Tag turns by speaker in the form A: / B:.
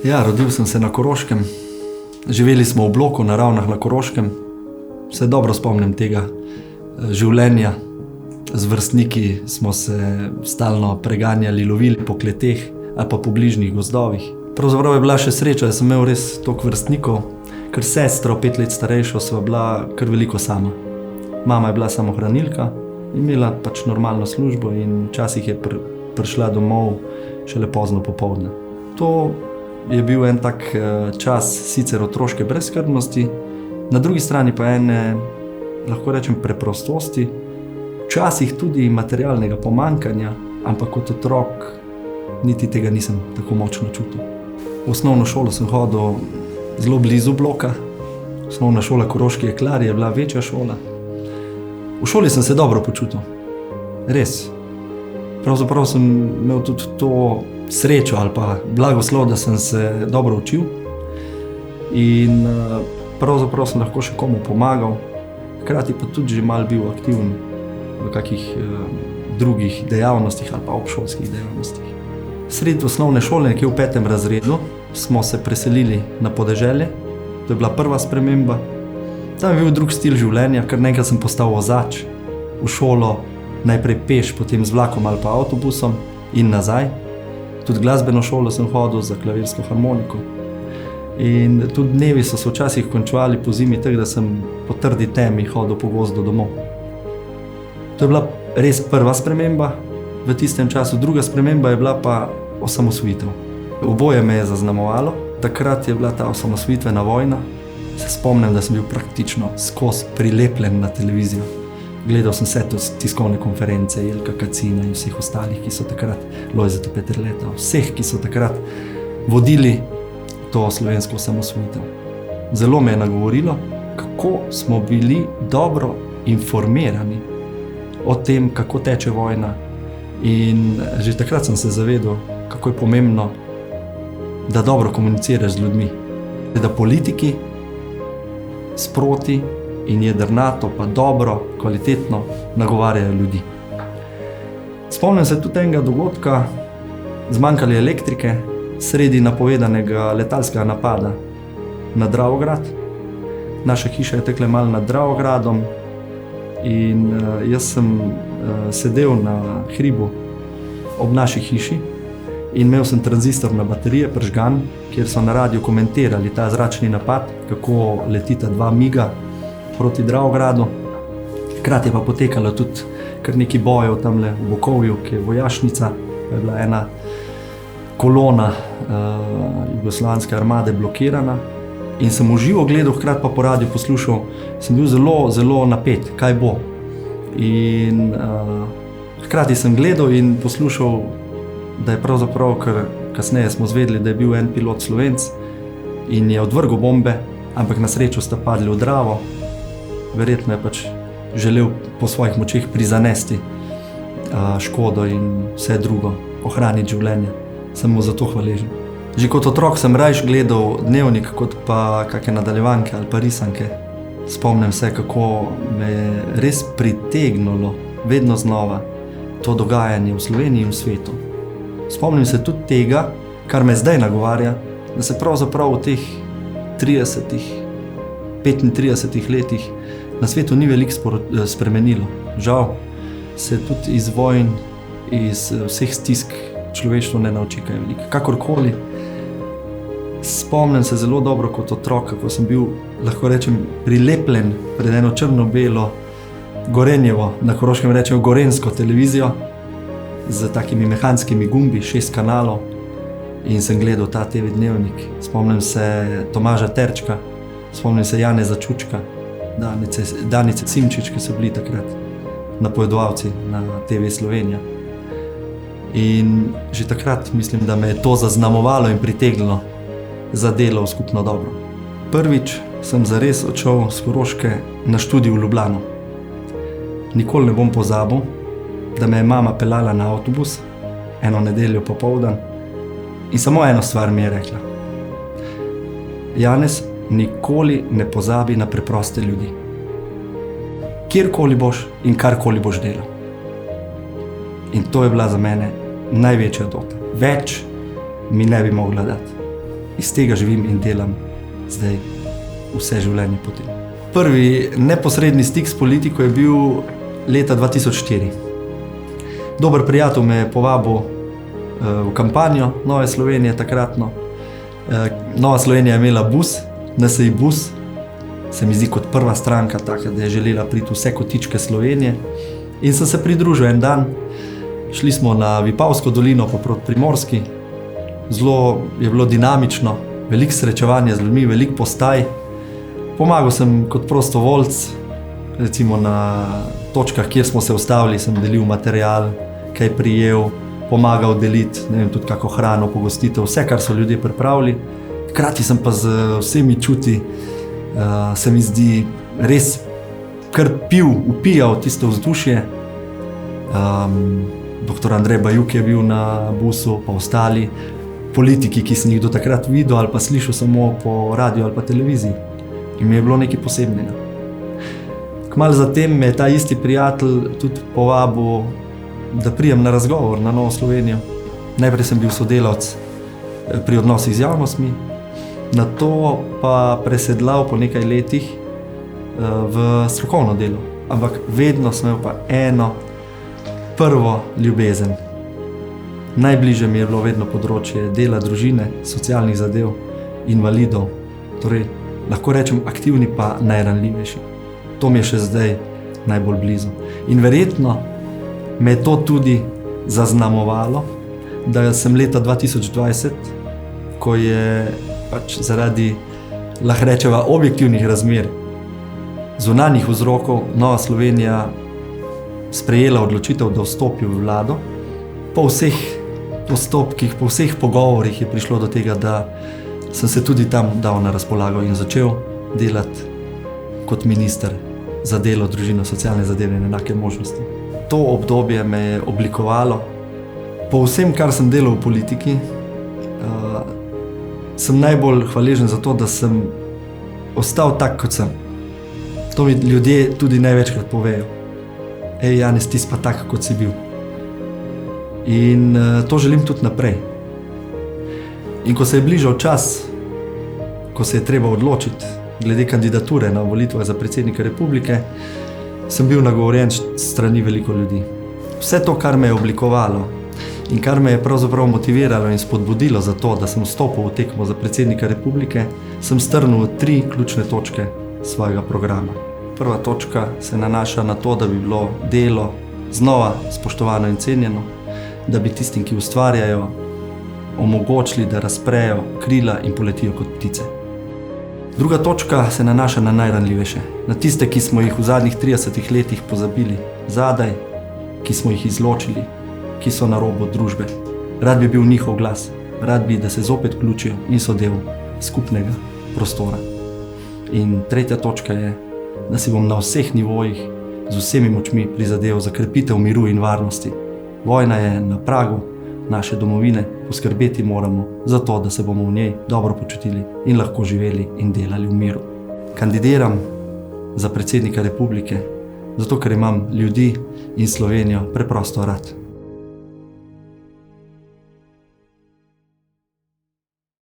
A: Ja, rodil sem se na Koroškem. Živeli smo v bloku na Ravnah na Koroškem. Se dobro spomnim tega življenja. Z vrstniki smo se stalno preganjali, lovili po kleteh ali pa po bližnjih gozdovih. Pravzaprav je bila še sreča, da sem imel res toliko vrstnikov, ker sestra 5 let starejša sva bila kar veliko sama. Mama je bila samohranilka, imela pač normalno službo in včasih je prišla domov šele pozno popoldne. To je bil en tak čas sicer otroške brezskrbnosti, na drugi strani pa ene, lahko rečem, preprostosti, včasih tudi materialnega pomanjkanja, ampak kot otrok niti tega nisem tako močno čutil. V osnovno šolo sem hodil zelo blizu bloka. Osnovna šola Koroški Jeklarji je bila večja šola. V šoli sem se dobro počutil. Res. Pravzaprav sem imel tudi to srečo ali pa blagoslov, da sem se dobro učil. In pravzaprav sem lahko še komu pomagal. Hkrati pa tudi že malo bil aktiven v kakih drugih dejavnostih ali pa obšolskih dejavnostih. Sredi osnovne šole, nekje v 5. razredu, smo se preselili na podeželje. To je bila prva sprememba. Tam je bil drug stil življenja, ker nekaj sem postal vozač v šolo, najprej peš, potem z vlakom ali pa avtobusom in nazaj. Tudi glasbeno šolo sem hodil za klavirsko harmoniko. In tudi dnevi so se včasih končevali po zimi, tako da sem po trdi temi hodil po gozdu domov. To je bila res prva sprememba v tistem času. Druga sprememba je bila pa osamosvojitev. Oboje me je zaznamovalo. Takrat je bila ta osamosvojitvena vojna. Se spomnim, da sem bil praktično skozi prilepljen na televizijo. Gledal sem vse tiskovne konference, Jelka Kacina in vseh ostalih, ki so takrat, Lojzeta Peterleta, vseh, ki so takrat vodili to slovensko osamosvojitev. Zelo me je nagovorilo, kako smo bili dobro informirani o tem, kako teče vojna. In že takrat sem se zavedal, kako je pomembno, da dobro komuniciraš z ljudmi. Da politiki sproti in jedrnato pa dobro, kvalitetno nagovarjajo ljudi. Spomnim se tudi enega dogodka, zmanjkalo je elektrike sredi napovedanega letalskega napada na Dravograd. Naša hiša je tekla malo nad Dravogradom in jaz sem sedel na hribu ob naši hiši in imel sem tranzistor na baterije prižgan, kjer so na radiju komentirali ta zračni napad, kako letita 2 miga proti Dravogradu. Hkrati je pa potekalo tudi kar nekaj bojev tamle v Bokovju, ki je vojašnica, pa je bila ena kolona jugoslovanske armade blokirana. In sem v živo gledal, hkrati pa po radiju poslušal, sem bil zelo, zelo napet, kaj bo. In hkrati sem gledal in poslušal, da je pravzaprav, ker kasneje smo zvedeli, da je bil en pilot Slovenc in je odvrgel bombe, ampak na srečo sta padli v Dravo. Verjetno je pač želel po svojih močeh prizanesti škodo in vse drugo, ohraniti življenje. Sem mu za to hvaležen. Že kot otrok sem rajš gledal dnevnik, kot pa kakšne nadaljevanke ali pa risanke. Spomnim se, kako me je res pritegnilo vedno znova to dogajanje v Sloveniji in v svetu. Spomnim se tudi tega, kar me zdaj nagovarja, da se pravzaprav v teh 35 letih na svetu ni veliko spremenilo. Žal se tudi iz vojn, iz vseh stisk človeštvo ne nauči kaj veliko. Kakorkoli, spomnim se zelo dobro kot otrok, kako sem bil, lahko rečem, prilepljen pred eno črno-belo Gorenjevo, na Koroškem rečemo gorenjsko televizijo, z takimi mehanskimi gumbi, 6 kanalov, in sem gledal ta TV dnevnik. Spomnim se Tomaža Terčka, spomnim se Janeza Čučka, Danice Simčič, ki so bili takrat napovedovalci na TV Slovenija. In že takrat mislim, da me je to zaznamovalo in pritegnilo za delo v skupno dobro. Prvič sem zares odšel s Koroške na študij v Ljubljano. Nikoli ne bom pozabil, da me je mama peljala na avtobus eno nedeljo popoldan in samo eno stvar mi je rekla. Janez, nikoli ne pozabi na preproste ljudi. Kjerkoli boš in karkoli boš delal. In to je bila za mene največja dota. Več mi ne bi mogla dati. iz tega živim in delam zdaj vse življenje potem. Prvi neposredni stik s politiko je bil leta 2004. Dober prijatelj me je povabil v kampanjo Nove Slovenije takratno. Nova Slovenija je imela bus, NSi bus, se mi zdi kot prva stranka taka, da je želela priti vse kotičke Slovenije. In sem se pridružil en dan, šli smo na Vipavsko dolino pa proti Primorski. Zelo je bilo dinamično, veliko srečevanje z ljudmi, veliko postaj. Pomagal sem kot prostovoljc, recimo na točkah, kjer smo se ustavili, sem delil material, kaj prijel, pomagal deliti, ne vem, tudi kako hrano, pogostitev, vse, kar so ljudje pripravili. Hkrati sem pa z vsemi čuti, se mi zdi, res kar upijal tisto vzdušje. Dr. Andrej Bajuk je bil na busu, pa ostali politiki, ki sem jih do takrat videl ali pa slišal samo po radiju ali pa televiziji. In mi je bilo nekaj posebnega. Kmalu zatem me je ta isti prijatelj tudi povabil, da prijem na razgovor na Novo Slovenijo. Najprej sem bil sodelavec pri odnosih z javnostmi, nato pa presedlal po nekaj letih v strokovno delo. Ampak vedno sem imel pa eno prvo ljubezen. Najbližje mi je bilo vedno področje dela, družine, socialnih zadev, invalidov. Torej, lahko rečem aktivni pa najranljivejši. To mi je še zdaj najbolj blizu. In verjetno me je to tudi zaznamovalo, da sem leta 2020, ko je pač zaradi, lahko rečeva, objektivnih razmer, zunanjih vzrokov, Nova Slovenija sprejela odločitev, da vstopi v vlado. Po vseh postopkih, po vseh pogovorih je prišlo do tega, da sem se tudi tam dal na razpolago in začel delati kot minister za delo, družino, socialne zadeve in enake možnosti. To obdobje me je oblikovalo. Po vsem, kar sem delal v politiki, sem najbolj hvaležen za to, da sem ostal tak, kot sem. To mi ljudje tudi največkrat povejo. Ej, Janez, ti si pa tak, kot si bil. In to želim tudi naprej. In ko se je bližal čas, ko se je treba odločiti glede kandidature na volitvah za predsednika republike, sem bil nagovorjen strani veliko ljudi. Vse to, kar me je oblikovalo in kar me je pravzaprav motiviralo in spodbudilo za to, da sem vstopil v tekmo za predsednika republike, sem strnil 3 ključne točke svojega programa. Prva točka se nanaša na to, da bi bilo delo znova spoštovano in cenjeno, da bi tistim, ki ustvarjajo, omogočili, da razprejo krila in poletijo kot ptice. Druga točka se nanaša na najranljivejše, na tiste, ki smo jih v zadnjih 30 letih pozabili zadaj, ki smo jih izločili, ki so na robu družbe. Rad bi bil njihov glas, rad bi, da se zopet vključijo in so del skupnega prostora. In tretja točka je, da si bom na vseh nivojih z vsemi močmi prizadeval za krepitev miru in varnosti. Vojna je na pragu naše domovine, poskrbeti moramo za to, da se bomo v njej dobro počutili in lahko živeli in delali v miru. Kandidiram za predsednika republike, zato ker imam ljudi in Slovenijo preprosto rad.